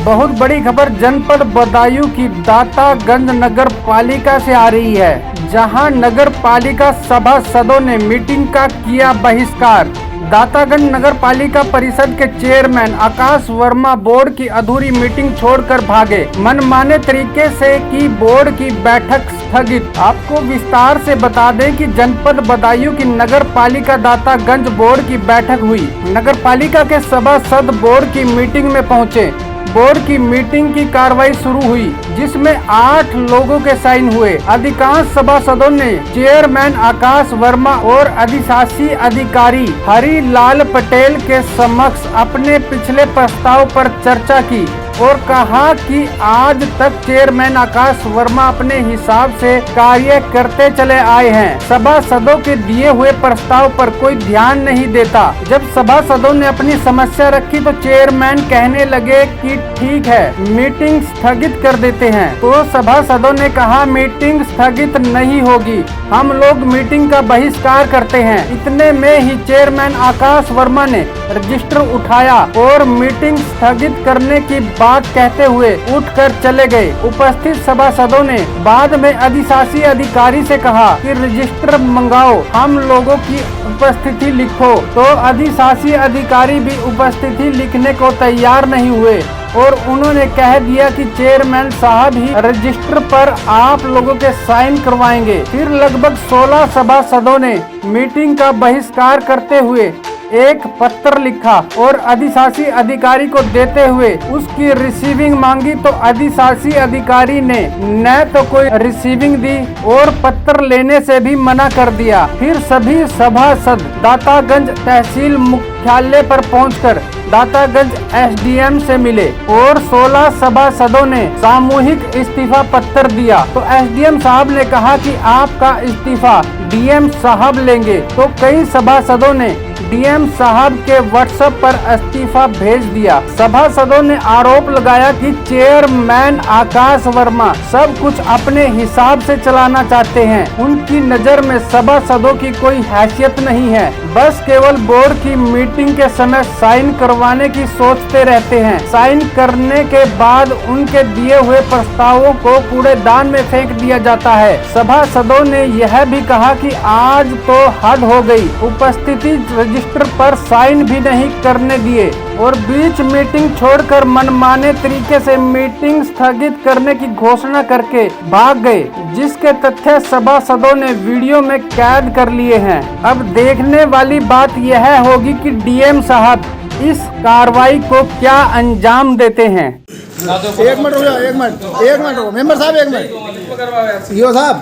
बहुत बड़ी खबर जनपद बदायूं की दातागंज नगर पालिका से आ रही है, जहां नगर पालिका सभासदों ने मीटिंग का किया बहिष्कार। दातागंज नगर पालिका परिषद के चेयरमैन आकाश वर्मा बोर्ड की अधूरी मीटिंग छोड़कर भागे। मनमाने तरीके से की बोर्ड की बैठक स्थगित। आपको विस्तार से बता दें कि जनपद बदायूं की नगर पालिका दातागंज बोर्ड की बैठक हुई। नगर पालिका के सभासद बोर्ड की मीटिंग में पहुंचे। बोर्ड की मीटिंग की कार्रवाई शुरू हुई, जिसमें 8 लोगों के साइन हुए। अधिकांश सभासदों ने चेयरमैन आकाश वर्मा और अधिशासी अधिकारी हरिलाल पटेल के समक्ष अपने पिछले प्रस्ताव पर चर्चा की और कहा कि आज तक चेयरमैन आकाश वर्मा अपने हिसाब से कार्य करते चले आए हैं। सभासदों के दिए हुए प्रस्ताव पर कोई ध्यान नहीं देता। जब सभासदों ने अपनी समस्या रखी तो चेयरमैन कहने लगे कि ठीक है, मीटिंग स्थगित कर देते हैं। तो सभासदों ने कहा मीटिंग स्थगित नहीं होगी, हम लोग मीटिंग का बहिष्कार करते हैं। इतने में ही चेयरमैन आकाश वर्मा ने रजिस्टर उठाया और मीटिंग स्थगित करने की बात कहते हुए उठकर चले गए। उपस्थित सभासदों ने बाद में अधिशासी अधिकारी से कहा कि रजिस्टर मंगाओ, हम लोगों की उपस्थिति लिखो। तो अधिशासी अधिकारी भी उपस्थिति लिखने को तैयार नहीं हुए और उन्होंने कह दिया कि चेयरमैन साहब ही रजिस्टर पर आप लोगों के साइन करवाएंगे। फिर लगभग 16 सभासदों ने मीटिंग का बहिष्कार करते हुए एक पत्र लिखा और अधिशासी अधिकारी को देते हुए उसकी रिसीविंग मांगी, तो अधिशासी अधिकारी ने न तो कोई रिसीविंग दी और पत्र लेने से भी मना कर दिया। फिर सभी सभासद दातागंज तहसील मुख्यालय पर पहुंचकर दातागंज एसडीएम से मिले और 16 सभासदों ने सामूहिक इस्तीफा पत्र दिया। तो एसडीएम साहब ने कहा कि आपका इस्तीफा डीएम साहब लेंगे। तो कई सभासदों ने डीएम साहब के व्हाट्सएप पर इस्तीफा भेज दिया। सभासदों ने आरोप लगाया कि चेयरमैन आकाश वर्मा सब कुछ अपने हिसाब से चलाना चाहते हैं। उनकी नजर में सभासदों की कोई हैसियत नहीं है, बस केवल बोर्ड की मीटिंग के समय साइन करवाने की सोचते रहते हैं। साइन करने के बाद उनके दिए हुए प्रस्तावों को कूड़ेदान में फेंक दिया जाता है। सभासदों ने यह भी कहा कि आज तो हद हो गई, उपस्थिति रजिस्टर पर साइन भी नहीं करने दिए और बीच मीटिंग छोड़कर मनमाने तरीके से मीटिंग स्थगित करने की घोषणा करके भाग गए, जिसके तथ्य सभासदों ने वीडियो में कैद कर लिए हैं। अब देखने वाली बात यह होगी कि डीएम साहब इस कार्रवाई को क्या अंजाम देते हैं। एक मिनट हो जाओ, एक मिनट हो मेंबर साहब, एक मिनट। यो साहब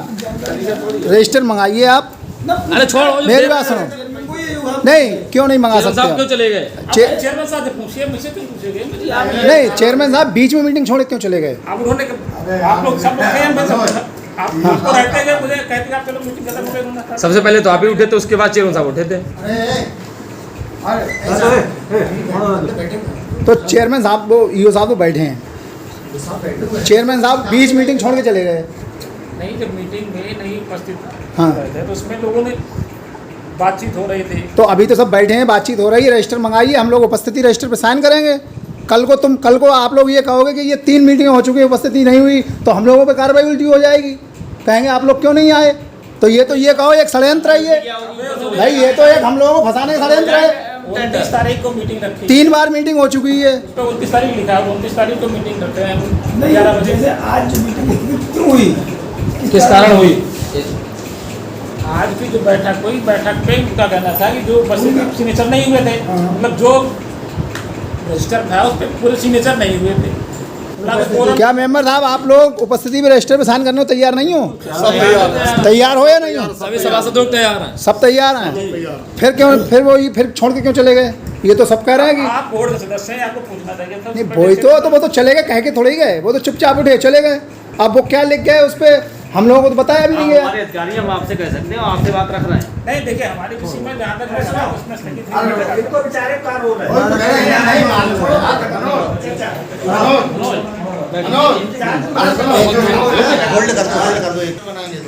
रजिस्टर मंगाइए आप। अरे छोड़ो, मेरी बात सुनो। नहीं, क्यों नहीं मंगा सकते? क्यों चले गए? चेयरमैन साहब से पूछिए, मुझसे क्यों पूछेंगे? नहीं, चेयरमैन साहब बीच में मीटिंग छोड़ क्यों चले गए? आप लोग सब लोग आपको रहते हैं, मुझे कहते हैं आप चलो मीटिंग खत्म हो गई। सबसे पहले तो आप ही उठे थे, उसके बाद चेयरमैन साहब उठे थे। तो चेयरमैन साहब वो ईओ साहब तो बैठे हैं। चेयरमैन साहब बीच मीटिंग छोड़ के चले गए। नहीं, जब मीटिंग में नहीं उपस्थित हाँ, तो उसमें लोगों ने बातचीत हो रही थी। तो अभी तो सब बैठे हैं, बातचीत हो रही है। रजिस्टर मंगाइए, हम लोग उपस्थिति रजिस्टर पे साइन करेंगे। कल को आप लोग ये कहोगे कि ये 3 मीटिंगें हो चुकी है, उपस्थिति नहीं हुई, तो हम लोगों पे कार्रवाई उल्टी हो जाएगी। कहेंगे आप लोग क्यों नहीं आए। तो ये कहो एक षड्यंत्र है ये भाई, ये तो एक हम लोगों को फंसाने का षड्यंत्र है। 29 तारीख को मीटिंग रखी, 3 बार मीटिंग हो चुकी है। तो 29 तारीख लिखा है, 29 तारीख को मीटिंग रखते हैं 11 बजे से। आज मीटिंग हुई, किस कारण हुई? आज की जो बैठक हुई, बैठक पे उनका कहना था कि जो उपस्थित सिग्नेचर नहीं हुए थे, मतलब जो रजिस्टर था उस पर पूरे सिग्नेचर नहीं हुए थे। क्या मेंबर साहब आप लोग उपस्थिति में रजिस्टर पे साइन करने को तैयार नहीं हो? तैयार हो या नहीं हो? सभी सभासद लोग तैयार हैं। सब तैयार हैं। फिर छोड़ के क्यों चले गए? ये तो सब कह रहे हैं कि आप बोर्ड के सदस्य हैं, आपको पूछना चाहिए था। नहीं, वो तो चले गए, कह के थोड़ी गए। वो तो चुपचाप उठे चले गए। अब वो क्या लिख गए उस पे हम लोगों को तो बताया भी नहीं है। हमारे अधिकारी हम आपसे कह सकते हैं, आपसे बात रख रहे हैं। नहीं, देखिए हमारी किसी में जहाँ तक उसमें स्थगित बेचारे कार हो रहे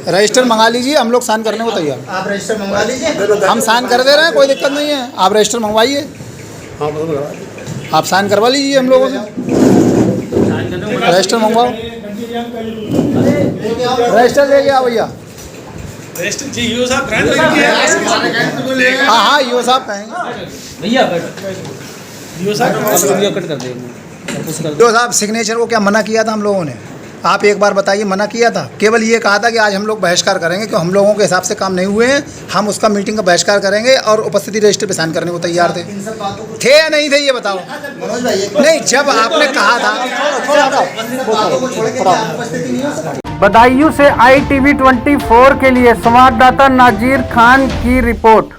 रजिस्टर मंगा लीजिए, हम लोग साइन करने को तैयार। आप रजिस्टर मंगवा लीजिए, हम साइन कर दे रहे हैं, कोई दिक्कत नहीं है। आप रजिस्टर मंगवाइए, आप साइन करवा लीजिए हम लोगों से। रजिस्टर मंगवाओ, रजिस्टर ले आओ भैया। हाँ हाँ यो साहब कहेंगे। भैया वीडियो कट कर दे। यो साहब सिग्नेचर को क्या मना किया था हम लोगों ने? आप एक बार बताइए, मना किया था? केवल ये कहा था कि आज हम लोग बहिष्कार करेंगे, क्योंकि हम लोगों के हिसाब से काम नहीं हुए हैं, हम उसका मीटिंग का बहिष्कार करेंगे और उपस्थिति रजिस्टर पे साइन करने को तैयार थे या नहीं थे ये बताओ। नहीं, जब आपने कहा था। बदायूं से ITV 24 के लिए संवाददाता नाजीर खान की रिपोर्ट।